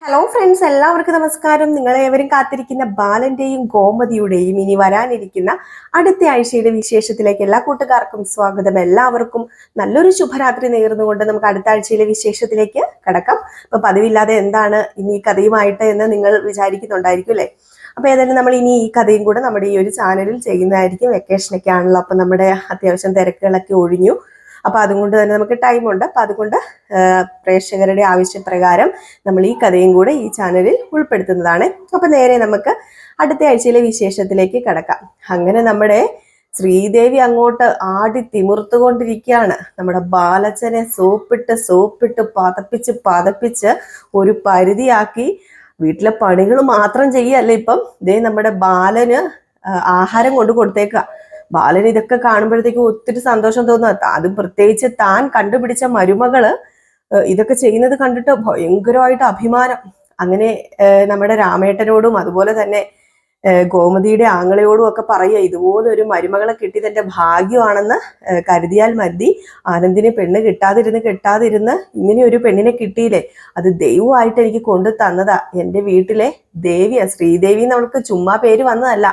Hello friends, എല്ലാവർക്കും നമസ്കാരം. നിങ്ങളേവരും കാത്തിരിക്കുന്ന ബാലന്റെയും ഗോമതിയുടെയും ഇനി വരാനിരിക്കുന്ന അടുത്ത ആഴ്ചയുടെ വിശേഷത്തിലേക്ക് എല്ലാ കൂട്ടുകാർക്കും സ്വാഗതം. എല്ലാവർക്കും നല്ലൊരു ശുഭരാത്രി നേർന്നുകൊണ്ട് നമുക്ക് അടുത്ത ആഴ്ചയിലെ വിശേഷത്തിലേക്ക് കടക്കാം. അപ്പൊ പതിവില്ലാതെ എന്താണ് ഇനി കഥയുമായിട്ട് എന്ന് നിങ്ങൾ വിചാരിക്കുന്നുണ്ടായിരിക്കും അല്ലെ? അപ്പൊ ഏതായാലും നമ്മൾ ഇനി ഈ കഥയും കൂടെ നമ്മുടെ ഈ ഒരു ചാനലിൽ ചെയ്യുന്നതായിരിക്കും. വെക്കേഷനൊക്കെ ആണല്ലോ, അപ്പൊ നമ്മുടെ അത്യാവശ്യം തിരക്കുകളൊക്കെ ഒഴിഞ്ഞു. അപ്പൊ അതുകൊണ്ട് തന്നെ നമുക്ക് ടൈമുണ്ട്. അപ്പൊ അതുകൊണ്ട് പ്രേക്ഷകരുടെ ആവശ്യപ്രകാരം നമ്മൾ ഈ കഥയും കൂടെ ഈ ചാനലിൽ ഉൾപ്പെടുത്തുന്നതാണ്. അപ്പൊ നേരെ നമുക്ക് അടുത്ത ആഴ്ചയിലെ വിശേഷത്തിലേക്ക് കടക്കാം. അങ്ങനെ നമ്മുടെ ശ്രീദേവി അങ്ങോട്ട് ആടി തിമിർത്തുകൊണ്ടിരിക്കുകയാണ്. നമ്മുടെ ബാലച്ചനെ സോപ്പിട്ട് പതപ്പിച്ച് ഒരു പരിധിയാക്കി വീട്ടിലെ പണികൾ മാത്രം ചെയ്യല്ല. ഇപ്പം ദേ നമ്മുടെ ബാലന് ആഹാരം കൊണ്ട് കൊടുത്തേക്കുക. ബാലൻ ഇതൊക്കെ കാണുമ്പോഴത്തേക്കും ഒത്തിരി സന്തോഷം തോന്നുക. അതും പ്രത്യേകിച്ച് താൻ കണ്ടുപിടിച്ച മരുമകള് ഇതൊക്കെ ചെയ്യുന്നത് കണ്ടിട്ട് ഭയങ്കരമായിട്ട് അഭിമാനം. അങ്ങനെ നമ്മുടെ രാമേട്ടനോടും അതുപോലെ തന്നെ ഗോമതിയുടെ ആങ്ങളയോടും ഒക്കെ പറയുക, ഇതുപോലൊരു മരുമകളെ കിട്ടിയത് എന്റെ ഭാഗ്യമാണെന്ന് കരുതിയാൽ മതി. ആനന്ദിനെ പെണ്ണ് കിട്ടാതിരുന്ന് ഇങ്ങനെ ഒരു പെണ്ണിനെ കിട്ടിയില്ലേ, അത് ദൈവമായിട്ട് എനിക്ക് കൊണ്ടു തന്നതാ. എന്റെ വീട്ടിലെ ദേവിയാ. ശ്രീദേവി എന്ന് അവൾക്ക് ചുമ്മാ പേര് വന്നതല്ല,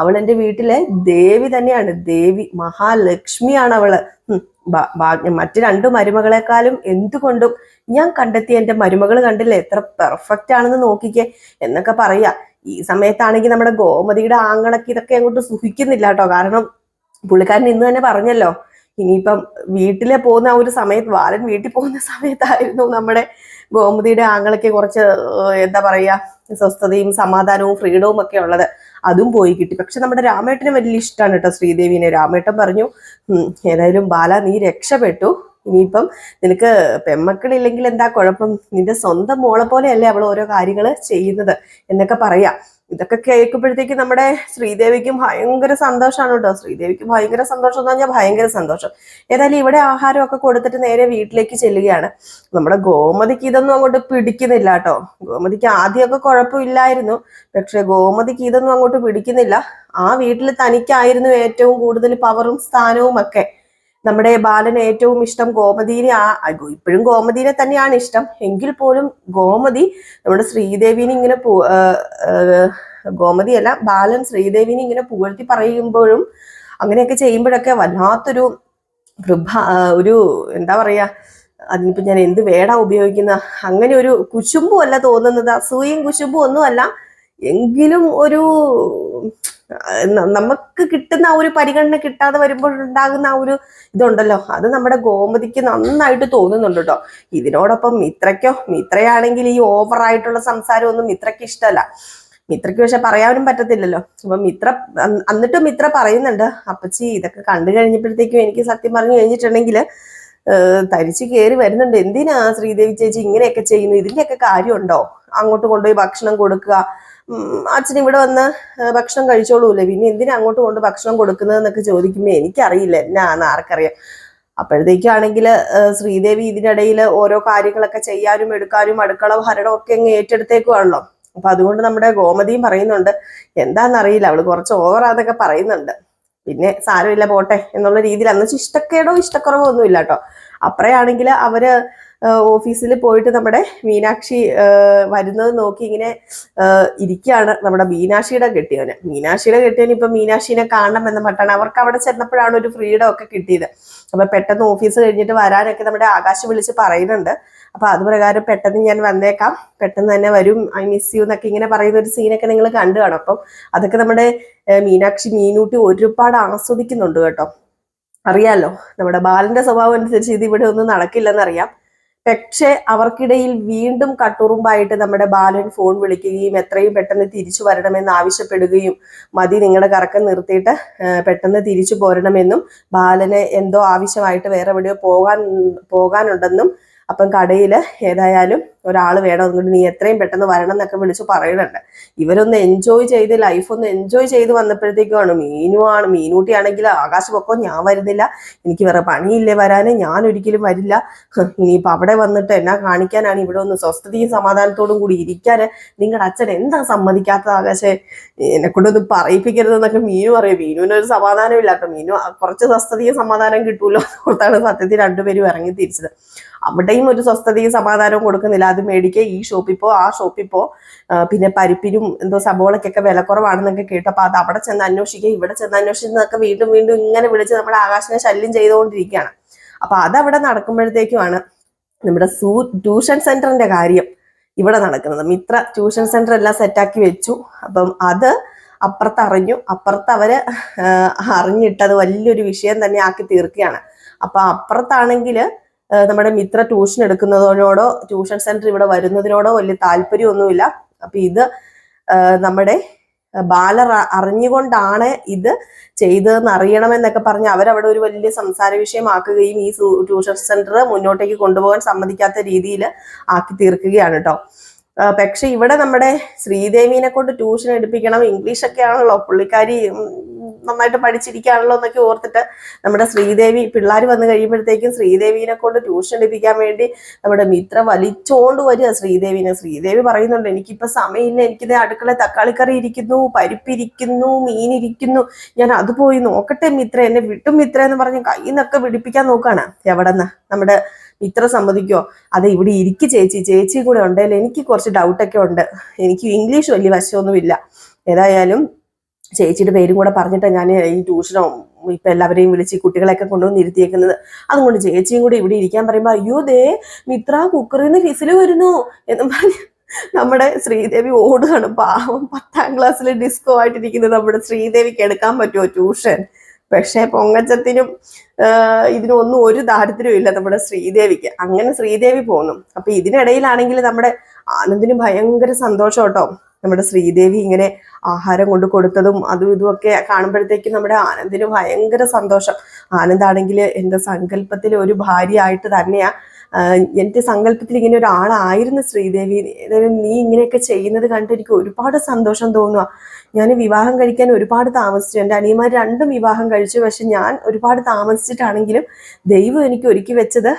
അവൾ എൻ്റെ വീട്ടിലെ ദേവി തന്നെയാണ്. ദേവി മഹാലക്ഷ്മിയാണ് അവള്. മറ്റു രണ്ടു മരുമകളെക്കാളും എന്തുകൊണ്ടും ഞാൻ കണ്ടെത്തിയ എൻ്റെ മരുമകൾ കണ്ടില്ലേ, എത്ര പെർഫെക്റ്റ് ആണെന്ന് നോക്കിക്കേ എന്നൊക്കെ പറയാ. ഈ സമയത്താണെങ്കിൽ നമ്മുടെ ഗോമതിയുടെ ആങ്ങളൊക്കെ ഇതൊക്കെ അങ്ങോട്ട് സുഖിക്കുന്നില്ല കേട്ടോ. കാരണം പുള്ളിക്കാരൻ ഇന്ന് തന്നെ പറഞ്ഞല്ലോ, ഇനിയിപ്പം വീട്ടിലെ പോകുന്ന ആ ഒരു സമയത്ത്, ബാലൻ വീട്ടിൽ പോകുന്ന സമയത്തായിരുന്നു നമ്മുടെ ഗോമതിയുടെ ആങ്ങളൊക്കെ കുറച്ച് എന്താ പറയാ സ്വസ്ഥതയും സമാധാനവും ഫ്രീഡവും ഒക്കെ ഉള്ളത്. അതും പോയി കിട്ടി. പക്ഷെ നമ്മുടെ രാമേട്ടന് വലിയ ഇഷ്ടമാണ് കേട്ടോ ശ്രീദേവിനെ. രാമേട്ടൻ പറഞ്ഞു, ഏതായാലും ബാല നീ രക്ഷപ്പെട്ടു. ഇനിയിപ്പം നിനക്ക് പെമ്മക്കളില്ലെങ്കിൽ എന്താ കുഴപ്പം, നിന്റെ സ്വന്തം മോളെ പോലെയല്ലേ അവൾ ഓരോ കാര്യങ്ങൾ ചെയ്യുന്നത് എന്നൊക്കെ പറയാം. ഇതൊക്കെ കേൾക്കുമ്പോഴത്തേക്ക് നമ്മുടെ ശ്രീദേവിക്കും ഭയങ്കര സന്തോഷമാണ് കേട്ടോ. ശ്രീദേവിക്ക് ഭയങ്കര സന്തോഷം എന്ന് പറഞ്ഞാൽ ഭയങ്കര സന്തോഷം. ഏതായാലും ഇവിടെ ആഹാരമൊക്കെ കൊടുത്തിട്ട് നേരെ വീട്ടിലേക്ക് ചെല്ലുകയാണ്. നമ്മുടെ ഗോമതിക്ക് ഇതൊന്നും അങ്ങോട്ട് പിടിക്കുന്നില്ല കേട്ടോ. ഗോമതിക്ക് ആദ്യമൊക്കെ കുഴപ്പമില്ലായിരുന്നു, പക്ഷെ ഗോമതിക്ക് ഇതൊന്നും അങ്ങോട്ട് പിടിക്കുന്നില്ല. ആ വീട്ടിൽ തനിക്കായിരുന്നു ഏറ്റവും കൂടുതൽ പവറും സ്ഥാനവും ഒക്കെ. നമ്മുടെ ബാലന് ഏറ്റവും ഇഷ്ടം ഗോമതിനെ, ഇപ്പോഴും ഗോമതിനെ തന്നെയാണ് ഇഷ്ടം. എങ്കിൽ പോലും ഗോമതി നമ്മുടെ ശ്രീദേവിനെ ഇങ്ങനെ ഗോമതിയല്ല ബാലൻ ശ്രീദേവിനെ ഇങ്ങനെ പുകഴ്ത്തി പറയുമ്പോഴും അങ്ങനെയൊക്കെ ചെയ്യുമ്പോഴൊക്കെ വല്ലാത്തൊരു ഒരു എന്താ പറയാ, അതിനിപ്പോ ഞാൻ എന്ത് വേടാ ഉപയോഗിക്കുന്ന, അങ്ങനെ ഒരു കുശുമ്പും അല്ല തോന്നുന്നത്, അസൂയയും കുശുമ്പും ഒന്നും അല്ല. എങ്കിലും ഒരു നമുക്ക് കിട്ടുന്ന ആ ഒരു പരിഗണന കിട്ടാതെ വരുമ്പോഴുണ്ടാകുന്ന ആ ഒരു ഇതുണ്ടല്ലോ, അത് നമ്മുടെ ഗോമതിക്ക് നന്നായിട്ട് തോന്നുന്നുണ്ട് കേട്ടോ. ഇതിനോടൊപ്പം മിത്രയാണെങ്കിൽ ഈ ഓവറായിട്ടുള്ള സംസാരമൊന്നും മിത്രയ്ക്ക് ഇഷ്ടമല്ല. മിത്രയ്ക്ക് പക്ഷെ പറയാനും പറ്റത്തില്ലല്ലോ. അപ്പൊ മിത്ര പറയുന്നുണ്ട്, അപ്പച്ചി ഇതൊക്കെ കണ്ടു കഴിഞ്ഞപ്പോഴത്തേക്കും എനിക്ക് സത്യം പറഞ്ഞു കഴിഞ്ഞിട്ടുണ്ടെങ്കിൽ തരിച്ചു കയറി വരുന്നുണ്ട്. എന്തിനാ ശ്രീദേവി ചേച്ചി ഇങ്ങനെയൊക്കെ ചെയ്യുന്നു, ഇതിന്റെയൊക്കെ കാര്യമുണ്ടോ? അങ്ങോട്ട് കൊണ്ടുപോയി ഭക്ഷണം കൊടുക്കുക, അച്ഛൻ ഇവിടെ വന്ന് ഭക്ഷണം കഴിച്ചോളൂല്ലേ, പിന്നെ എന്തിനാ അങ്ങോട്ട് കൊണ്ട് ഭക്ഷണം കൊടുക്കുന്നതെന്നൊക്കെ ചോദിക്കുമ്പോ എനിക്കറിയില്ല, എന്നാന്ന് ആർക്കറിയാം. അപ്പോഴത്തേക്കാണെങ്കിൽ ശ്രീദേവി ഇതിനിടയിൽ ഓരോ കാര്യങ്ങളൊക്കെ ചെയ്യാനും എടുക്കാനും അടുക്കള ഭരണവും ഒക്കെ അങ്ങ് ഏറ്റെടുത്തേക്കുവാണല്ലോ. അപ്പൊ അതുകൊണ്ട് നമ്മുടെ ഗോമതിയും പറയുന്നുണ്ട്, എന്താണെന്നറിയില്ല അവള് കുറച്ച് ഓവറാന്നൊക്കെ പറയുന്നുണ്ട്. പിന്നെ സാരമില്ല പോട്ടെ എന്നുള്ള രീതിയിൽ, അന്ന് ഇഷ്ടക്കേടോ ഇഷ്ടക്കുറവോ ഒന്നും ഇല്ല കേട്ടോ. അപ്പറയാണെങ്കിൽ അവര് ഓഫീസിൽ പോയിട്ട് നമ്മുടെ മീനാക്ഷി വരുന്നത് നോക്കി ഇങ്ങനെ ഇരിക്കുകയാണ് നമ്മുടെ മീനാക്ഷിയുടെ കെട്ടിയവന് ഇപ്പൊ മീനാക്ഷിനെ കാണണം എന്ന മട്ടാണ്. അവർക്ക് അവിടെ ചെന്നപ്പോഴാണ് ഒരു ഫ്രീഡം ഒക്കെ കിട്ടിയത്. അപ്പൊ പെട്ടെന്ന് ഓഫീസ് കഴിഞ്ഞിട്ട് വരാനൊക്കെ നമ്മുടെ ആകാശ് വിളിച്ച് പറയുന്നുണ്ട്. അപ്പൊ അത് പ്രകാരം പെട്ടെന്ന് ഞാൻ വന്നേക്കാം, പെട്ടെന്ന് തന്നെ വരും, ഐ മിസ് യു എന്നൊക്കെ ഇങ്ങനെ പറയുന്ന ഒരു സീനൊക്കെ നിങ്ങൾ കണ്ടു കാണും. അപ്പം അതൊക്കെ നമ്മുടെ മീനൂട്ടി ഒരുപാട് ആസ്വദിക്കുന്നുണ്ട് കേട്ടോ. അറിയാലോ നമ്മുടെ ബാലന്റെ സ്വഭാവം അനുസരിച്ച് ഇത് ഇവിടെ ഒന്നും നടക്കില്ലെന്നറിയാം. പക്ഷെ അവർക്കിടയിൽ വീണ്ടും കട്ടുറുമ്പായിട്ട് നമ്മുടെ ബാലൻ ഫോൺ വിളിക്കുകയും എത്രയും പെട്ടെന്ന് തിരിച്ചു വരണമെന്ന് ആവശ്യപ്പെടുകയും, മതി നിങ്ങളുടെ കറക്കം നിർത്തിയിട്ട് പെട്ടെന്ന് തിരിച്ചു പോരണമെന്നും, ബാലന് എന്തോ ആവശ്യമായിട്ട് വേറെ എവിടെയോ പോകാനുണ്ടെന്നും, അപ്പം കടയിൽ ഏതായാലും ഒരാൾ വേണം, അതുകൊണ്ട് നീ എത്രയും പെട്ടെന്ന് വരണം എന്നൊക്കെ വിളിച്ച് പറയുന്നുണ്ട്. ഇവരൊന്ന് എൻജോയ് ചെയ്ത് ലൈഫ് ഒന്ന് എൻജോയ് ചെയ്ത് വന്നപ്പോഴത്തേക്കുമാണ് മീനൂട്ടിയാണെങ്കിൽ ആകാശ പൊക്കോ ഞാൻ വരുന്നില്ല, എനിക്ക് വേറെ പണിയില്ലേ വരാന്, ഞാൻ ഒരിക്കലും വരില്ല, ഇനിയിപ്പോൾ അവിടെ വന്നിട്ട് എന്നാ കാണിക്കാനാണ്, ഇവിടെ ഒന്ന് സ്വസ്ഥതയും സമാധാനത്തോടും കൂടി ഇരിക്കാന് നിങ്ങളുടെ അച്ഛൻ എന്താ സമ്മതിക്കാത്തത് ആകാശേ, എന്നെ കൊണ്ടൊന്നും പറയിപ്പിക്കരുതെന്നൊക്കെ മീനു പറയും. മീനുവിനൊരു സമാധാനം ഇല്ലാട്ടോ. മീനു കുറച്ച് സ്വസ്ഥതയും സമാധാനം കിട്ടൂല്ലോ ഓർത്താണ് സത്യത്തിൽ രണ്ടുപേരും ഇറങ്ങി തിരിച്ചത്. അവിടെയും ഒരു സ്വസ്ഥതയും സമാധാനവും കൊടുക്കുന്നില്ല. അത് മേടിക്കുക, ഈ ഷോപ്പിൽ പോ, ആ ഷോപ്പിൽ പോ, പിന്നെ പരിപ്പിനും എന്തോ സബോളയ്ക്കൊക്കെ വില കുറവാണെന്നൊക്കെ കേട്ടു. അപ്പൊ അത് അവിടെ ചെന്ന് അന്വേഷിക്കുക, ഇവിടെ ചെന്ന് അന്വേഷിക്കുന്നതൊക്കെ വീണ്ടും വീണ്ടും ഇങ്ങനെ വിളിച്ച് നമ്മുടെ ആകാശിനെ ശല്യം ചെയ്തുകൊണ്ടിരിക്കുകയാണ്. അപ്പൊ അതവിടെ നടക്കുമ്പോഴത്തേക്കുമാണ് നമ്മുടെ ട്യൂഷൻ സെന്ററിന്റെ കാര്യം ഇവിടെ നടക്കുന്നത്. മിത്ര ട്യൂഷൻ സെന്റർ എല്ലാം സെറ്റാക്കി വെച്ചു. അപ്പം അത് അപ്പുറത്ത് അറിഞ്ഞു. അപ്പുറത്ത് അവര് അറിഞ്ഞിട്ടത് വലിയൊരു വിഷയം തന്നെ ആക്കി തീർക്കുകയാണ്. അപ്പൊ അപ്പുറത്താണെങ്കിൽ നമ്മുടെ മിത്ര ട്യൂഷൻ എടുക്കുന്നതിനോടോ ട്യൂഷൻ സെന്റർ ഇവിടെ വരുന്നതിനോടോ വലിയ താല്പര്യമൊന്നുമില്ല. അപ്പൊ ഇത് നമ്മുടെ ബാലർ അറിഞ്ഞുകൊണ്ടാണ് ഇത് ചെയ്തതെന്ന് അറിയണമെന്നൊക്കെ പറഞ്ഞ് അവരവിടെ ഒരു വലിയ സംസാര വിഷയമാക്കുകയും ഈ ട്യൂഷൻ സെന്റർ മുന്നോട്ടേക്ക് കൊണ്ടുപോകാൻ സമ്മതിക്കാത്ത രീതിയിൽ ആക്കി തീർക്കുകയാണ് കേട്ടോ. പക്ഷെ ഇവിടെ നമ്മുടെ ശ്രീദേവിനെ കൊണ്ട് ട്യൂഷൻ എടുപ്പിക്കണം, ഇംഗ്ലീഷൊക്കെ ആണല്ലോ, പുള്ളിക്കാരി നന്നായിട്ട് പഠിച്ചിരിക്കുകയാണല്ലോ എന്നൊക്കെ ഓർത്തിട്ട് നമ്മുടെ ശ്രീദേവി പിള്ളേർ വന്നു കഴിയുമ്പോഴത്തേക്കും ശ്രീദേവിനെ കൊണ്ട് ട്യൂഷൻ എടുപ്പിക്കാൻ വേണ്ടി നമ്മുടെ മിത്ര വലിച്ചോണ്ട് വരിക ശ്രീദേവിനെ. ശ്രീദേവി പറയുന്നുണ്ട്, എനിക്കിപ്പോ സമയമില്ല, എനിക്കിത് അടുക്കള തക്കാളിക്കറി ഇരിക്കുന്നു, പരിപ്പിരിക്കുന്നു, മീനിരിക്കുന്നു, ഞാൻ അത് പോയി നോക്കട്ടെ മിത്ര, എന്നെ വിട്ടും മിത്ര എന്ന് പറഞ്ഞ് കയ്യിൽ നിന്നൊക്കെ പിടിപ്പിക്കാൻ നോക്കാണ്. എവിടെന്ന് നമ്മുടെ മിത്ര സമ്മതിക്കോ? അതെ, ഇവിടെ ഇരിക്കും ചേച്ചി കൂടെ ഉണ്ടല്ലോ, എനിക്ക് കുറച്ച് ഡൗട്ടൊക്കെ ഉണ്ട്, എനിക്ക് ഇംഗ്ലീഷ് വലിയ വശമൊന്നുമില്ല, ഏതായാലും ചേച്ചിയുടെ പേരും കൂടെ പറഞ്ഞിട്ട് ഞാൻ ഈ ട്യൂഷനോ ഇപ്പൊ എല്ലാവരെയും വിളിച്ച് കുട്ടികളെയൊക്കെ കൊണ്ടുവന്ന് ഇരുത്തിയേക്കുന്നത്, അതുകൊണ്ട് ചേച്ചിയും കൂടി ഇവിടെ ഇരിക്കാൻ പറയുമ്പോ അയ്യോ ദേ മിത്ര കുക്കറിൽ നിന്ന് ഫിസില് വരുന്നു എന്നും പറഞ്ഞ് നമ്മുടെ ശ്രീദേവി ഓടുകയാണ്. പാവം 10ാം ക്ലാസ്സിൽ ഡിസ്കോ ആയിട്ടിരിക്കുന്നത് നമ്മുടെ ശ്രീദേവിക്ക് എടുക്കാൻ പറ്റുമോ ട്യൂഷൻ? പക്ഷെ പൊങ്ങച്ചത്തിനും ഇതിനൊന്നും ഒരു ദാരിദ്ര്യവും ഇല്ല നമ്മുടെ ശ്രീദേവിക്ക്. അങ്ങനെ ശ്രീദേവി പോന്നു. അപ്പൊ ഇതിനിടയിലാണെങ്കിൽ നമ്മുടെ ആനന്ദിന് ഭയങ്കര സന്തോഷം കേട്ടോ. നമ്മുടെ ശ്രീദേവി ഇങ്ങനെ ആഹാരം കൊണ്ട് കൊടുത്തതും അതും ഇതുമൊക്കെ കാണുമ്പോഴത്തേക്കും നമ്മുടെ ആനന്ദിന് ഭയങ്കര സന്തോഷം. ആനന്ദാണെങ്കിൽ എൻ്റെ സങ്കല്പത്തിൽ ഒരു ഭാര്യയായിട്ട് തന്നെയാ, എൻ്റെ സങ്കല്പത്തിൽ ഇങ്ങനെ ഒരാളായിരുന്നു ശ്രീദേവി. നീ ഇങ്ങനെയൊക്കെ ചെയ്യുന്നത് കണ്ടിട്ട് എനിക്ക് ഒരുപാട് സന്തോഷം തോന്നുക. ഞാൻ വിവാഹം കഴിക്കാൻ ഒരുപാട് താമസിച്ചു, എൻ്റെ അനിയന്മാർ 2ഉം വിവാഹം കഴിച്ചു. പക്ഷെ ഞാൻ ഒരുപാട് താമസിച്ചിട്ടാണെങ്കിലും ദൈവം എനിക്ക് ഒരുക്കി വെച്ചത്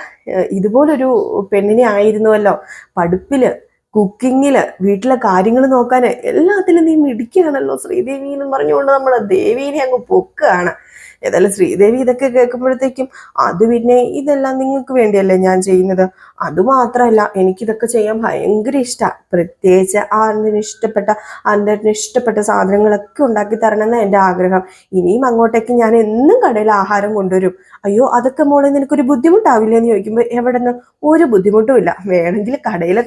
ഇതുപോലൊരു പെണ്ണിനെ ആയിരുന്നുവല്ലോ. പഠിപ്പില്, കുക്കിങ്ങില്, വീട്ടിലെ കാര്യങ്ങൾ നോക്കാൻ, എല്ലാത്തിലും നീ മിടിക്കുകയാണല്ലോ ശ്രീദേവി എന്ന് പറഞ്ഞുകൊണ്ട് നമ്മളെ ദേവീനെ അങ്ങ് പൊക്കുകയാണ്. ഏതായാലും ശ്രീദേവി ഇതൊക്കെ കേൾക്കുമ്പോഴത്തേക്കും അത് പിന്നെ ഇതെല്ലാം നിങ്ങൾക്ക് വേണ്ടിയല്ലേ ഞാൻ ചെയ്യുന്നത്, അതുമാത്രമല്ല എനിക്കിതൊക്കെ ചെയ്യാൻ ഭയങ്കര ഇഷ്ടമാണ്, പ്രത്യേകിച്ച് ആനന്ദിന് ഇഷ്ടപ്പെട്ട സാധനങ്ങളൊക്കെ ഉണ്ടാക്കി തരണമെന്ന് എൻ്റെ ആഗ്രഹം. ഇനിയും അങ്ങോട്ടേക്ക് ഞാൻ എന്നും കടയിൽ ആഹാരം കൊണ്ടുവരും. അയ്യോ അതൊക്കെ മോളെ നിനക്കൊരു ബുദ്ധിമുട്ടാവില്ലെന്ന് ചോദിക്കുമ്പോൾ എവിടെന്ന് ഒരു ബുദ്ധിമുട്ടും ഇല്ല, വേണമെങ്കിൽ കടയിലെ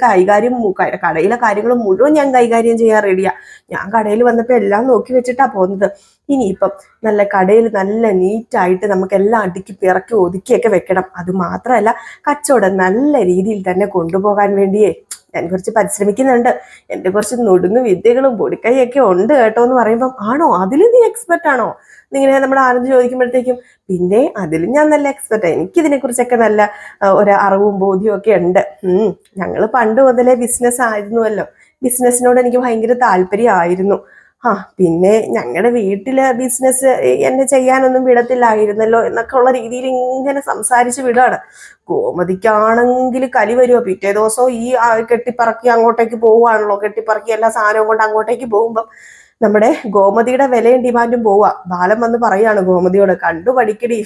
കാര്യങ്ങൾ മുഴുവൻ ഞാൻ കൈകാര്യം ചെയ്യാൻ റെഡിയാ. ഞാൻ കടയിൽ വന്നപ്പോൾ എല്ലാം നോക്കി വെച്ചിട്ടാ പോകുന്നത്. ഇനിയിപ്പം നല്ല കടയിൽ നല്ല നീറ്റായിട്ട് നമുക്ക് എല്ലാം അടുക്കി പിറക്കി ഒതുക്കിയൊക്കെ വെക്കണം. അത് മാത്രമല്ല കച്ചവടം നല്ല രീതിയിൽ തന്നെ കൊണ്ടുപോകാൻ വേണ്ടിയേ ഞാൻ കുറച്ച് പരിശ്രമിക്കുന്നുണ്ട്. എൻ്റെ കുറച്ച് നുടുങ്ങു വിദ്യകളും പൊടിക്കൈയൊക്കെ ഉണ്ട് കേട്ടോ എന്ന് പറയുമ്പം ആണോ, അതിലും നീ എക്സ്പെർട്ട് ആണോ എന്നിങ്ങനെ നമ്മുടെ ആനന്ദ് ചോദിക്കുമ്പോഴത്തേക്കും പിന്നെ അതിലും ഞാൻ നല്ല എക്സ്പെർട്ടാണ്, എനിക്കിതിനെക്കുറിച്ചൊക്കെ നല്ല ഒരു അറിവും ബോധ്യവും ഒക്കെ ഉണ്ട്. ഞങ്ങൾ പണ്ട് മുതലേ ബിസിനസ് ആയിരുന്നുവല്ലോ, ബിസിനസ്സിനോട് എനിക്ക് ഭയങ്കര താല്പര്യമായിരുന്നു. പിന്നെ ഞങ്ങളുടെ വീട്ടില് ബിസിനസ് എന്നെ ചെയ്യാനൊന്നും വിടത്തില്ലായിരുന്നല്ലോ എന്നൊക്കെ ഉള്ള രീതിയിൽ ഇങ്ങനെ സംസാരിച്ച് വിടുകയാണ്. ഗോമതിക്കാണെങ്കിൽ കലി വരുമോ, പിറ്റേ ദിവസവും ഈ കെട്ടിപ്പറക്കി അങ്ങോട്ടേക്ക് പോവുകയാണല്ലോ, കെട്ടിപ്പറക്കി എല്ലാ സാധനവും കൊണ്ട് അങ്ങോട്ടേക്ക് പോകുമ്പം നമ്മുടെ ഗോമതിയുടെ വിലയും ഡിമാൻഡും പോവാ. ബാലൻ വന്ന് പറയാണ് ഗോമതിയോട്, കണ്ടു പഠിക്കടി,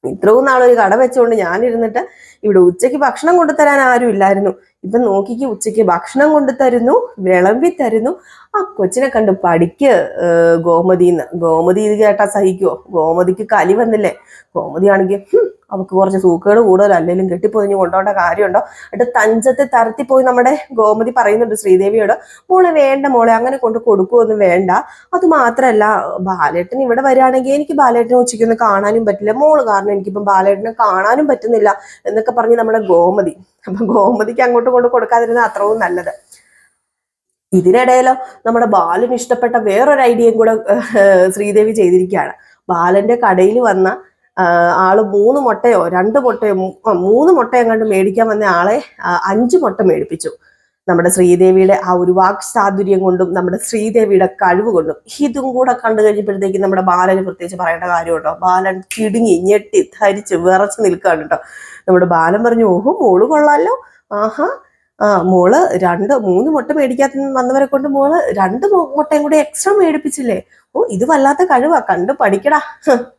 ഇത്രയും നാളൊരു കട വെച്ചുകൊണ്ട് ഞാനിരുന്നിട്ട് ഇവിടെ ഉച്ചയ്ക്ക് ഭക്ഷണം കൊണ്ടുതരാൻ ആരും ഇല്ലായിരുന്നു, ഇപ്പൊ നോക്കിക്ക് ഉച്ചയ്ക്ക് ഭക്ഷണം കൊണ്ടുതരുന്നു, വിളമ്പി തരുന്നു, ആ കൊച്ചിനെ കണ്ട് പഠിക്ക് ഗോമതിന്ന്. ഗോമതി ഇത് കേട്ടാ സഹിക്കുവോ? ഗോമതിക്ക് കലി വന്നില്ലേ. ഗോമതി ആണെങ്കിൽ അവൾക്ക് കുറച്ച് സൂക്കേട് കൂടുതൽ, അല്ലെങ്കിലും കെട്ടിപ്പൊതിഞ്ഞ് കൊണ്ടോണ്ട കാര്യമുണ്ടോ? എന്നിട്ട് തഞ്ചത്തെ തരത്തി പോയി നമ്മുടെ ഗോമതി പറയുന്നുണ്ട് ശ്രീദേവിയോട്, മോളെ വേണ്ട മോളെ, അങ്ങനെ കൊണ്ട് കൊടുക്കുമൊന്നും വേണ്ട. അത് മാത്രല്ല ബാലേട്ടൻ ഇവിടെ വരികയാണെങ്കിൽ എനിക്ക് ബാലേട്ടനെ ഉച്ചയ്ക്കൊന്നും കാണാനും പറ്റില്ല, മോള് കാരണം എനിക്കിപ്പം ബാലേട്ടനെ കാണാനും പറ്റുന്നില്ല എന്നൊക്കെ പറഞ്ഞ് നമ്മുടെ ഗോമതി. അപ്പൊ ഗോമതിക്ക് അങ്ങോട്ട് കൊണ്ട് കൊടുക്കാതിരുന്ന അത്രയും നല്ലത്. ഇതിനിടയിലോ നമ്മുടെ ബാലന് ഇഷ്ടപ്പെട്ട വേറൊരു ഐഡിയയും കൂടെ ശ്രീദേവി ചെയ്തിരിക്കുകയാണ്. ബാലന്റെ കടയിൽ വന്ന ആള് 3 മുട്ടയോ 2 മുട്ടയോ 3 മുട്ടയോ കണ്ട് മേടിക്കാൻ വന്ന ആളെ 5 മുട്ട മേടിപ്പിച്ചു. നമ്മുടെ ശ്രീദേവിയുടെ ആ ഒരു വാക്ചാതുര്യം കൊണ്ടും നമ്മുടെ ശ്രീദേവിയുടെ കഴിവ് കൊണ്ടും. ഇതും കൂടെ കണ്ടു കഴിഞ്ഞപ്പോഴത്തേക്കും നമ്മുടെ ബാലന് പ്രത്യേകിച്ച് പറയേണ്ട കാര്യമുണ്ടോ, ബാലൻ കിടുങ്ങി ഞെട്ടി ധരിച്ച് വിറച്ച് നിൽക്കുകയാണ് കേട്ടോ. നമ്മുടെ ബാലൻ പറഞ്ഞു, ഓഹോ മോള് കൊള്ളാലോ, ആഹാ മോള് 2-3 മുട്ട മേടിക്കാത്ത വന്നവരെ കൊണ്ട് മോള് 2 മുട്ടയും കൂടി എക്സ്ട്രാ മേടിപ്പിച്ചില്ലേ, ഓ ഇത് വല്ലാത്ത കഴിവാ, കണ്ടു പഠിക്കടാ,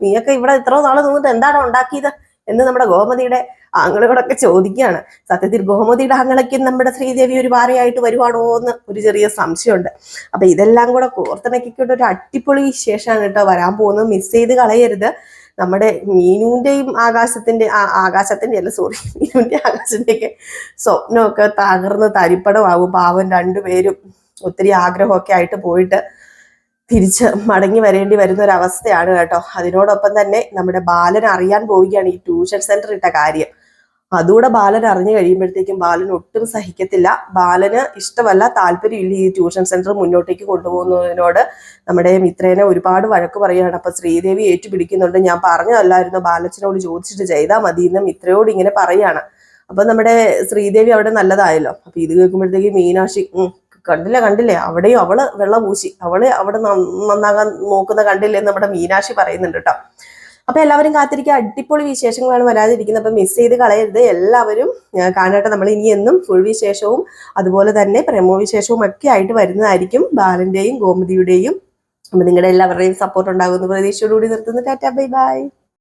നീയൊക്കെ ഇവിടെ ഇത്ര നാള് നിന്നിട്ട് എന്താണോ ഉണ്ടാക്കിയത് എന്ന് നമ്മുടെ ഗോമതിയുടെ ആങ്ങളോടൊക്കെ ചോദിക്കുകയാണ്. സത്യത്തിൽ ഗോമതിയുടെ ആങ്ങളയ്ക്ക് നമ്മുടെ ശ്രീദേവി ഒരു ഭാര്യയായിട്ട് വരുവാണോ എന്ന് ഒരു ചെറിയ സംശയമുണ്ട്. അപ്പൊ ഇതെല്ലാം കൂടെ കോർത്തിണക്കിക്കൊണ്ട് ഒരു അടിപൊളി വിശേഷമാണ് കേട്ടോ വരാൻ പോകുന്നത്. മിസ് ചെയ്ത് കളയരുത്. നമ്മുടെ മീനുവിന്റെയും ആകാശത്തിന്റെ അല്ല സോറി മീനുവിന്റെ ആകാശത്തിന്റെയൊക്കെ സ്വപ്നമൊക്കെ തകർന്ന് തരിപ്പടമാകും. പാവം രണ്ടുപേരും ഒത്തിരി ആഗ്രഹമൊക്കെ ആയിട്ട് പോയിട്ട് തിരിച്ച് മടങ്ങി വരേണ്ടി വരുന്ന ഒരു അവസ്ഥയാണ് കേട്ടോ. അതിനോടൊപ്പം തന്നെ നമ്മുടെ ബാലൻ അറിയാൻ പോവുകയാണ് ഈ ട്യൂഷൻ സെന്റർ ഇട്ട കാര്യം. അതുകൂടെ ബാലൻ അറിഞ്ഞു കഴിയുമ്പോഴത്തേക്കും ബാലൻ ഒട്ടും സഹിക്കത്തില്ല. ബാലന് ഇഷ്ടമല്ല, താല്പര്യമില്ല ഈ ട്യൂഷൻ സെന്റർ മുന്നോട്ടേക്ക് കൊണ്ടുപോകുന്നതിനോട്. നമ്മുടെ മിത്രേനെ ഒരുപാട് വഴക്ക് പറയുകയാണ്. അപ്പൊ ശ്രീദേവി ഏറ്റുപിടിക്കുന്നുണ്ട്. ഞാൻ പറഞ്ഞതല്ലായിരുന്നു, ബാലച്ചനോട് ചോദിച്ചിട്ട് ചെയ്താൽ മതി എന്ന് മിത്രയോട് ഇങ്ങനെ പറയാണ്. അപ്പൊ നമ്മുടെ ശ്രീദേവി അവിടെ നല്ലതായല്ലോ. അപ്പൊ ഇത് കേൾക്കുമ്പോഴത്തേക്ക് മീനാക്ഷി കണ്ടില്ലേ അവിടെയും അവള് വെള്ളം പൂശി, അവിടെ നന്നാകാൻ നോക്കുന്ന കണ്ടില്ലേ എന്ന് നമ്മുടെ മീനാക്ഷി പറയുന്നുണ്ട് കേട്ടോ. അപ്പൊ എല്ലാവരും കാത്തിരിക്കുക, അടിപൊളി വിശേഷങ്ങളാണ് വരാതിരിക്കുന്നത്. അപ്പൊ മിസ് ചെയ്ത് കളയരുത്, എല്ലാവരും കാണട്ടെ. നമ്മൾ ഇനി എന്നും ഫുൾ വിശേഷവും അതുപോലെ തന്നെ പ്രമോ വിശേഷവും ഒക്കെ ആയിട്ട് വരുന്നതായിരിക്കും, ബാലന്റെയും ഗോമതിയുടെയും. അപ്പൊ നിങ്ങളുടെ എല്ലാവരുടെയും സപ്പോർട്ട് ഉണ്ടാകുന്ന പ്രതീക്ഷയോടുകൂടി നിർത്തുന്നു. Tata bye bye.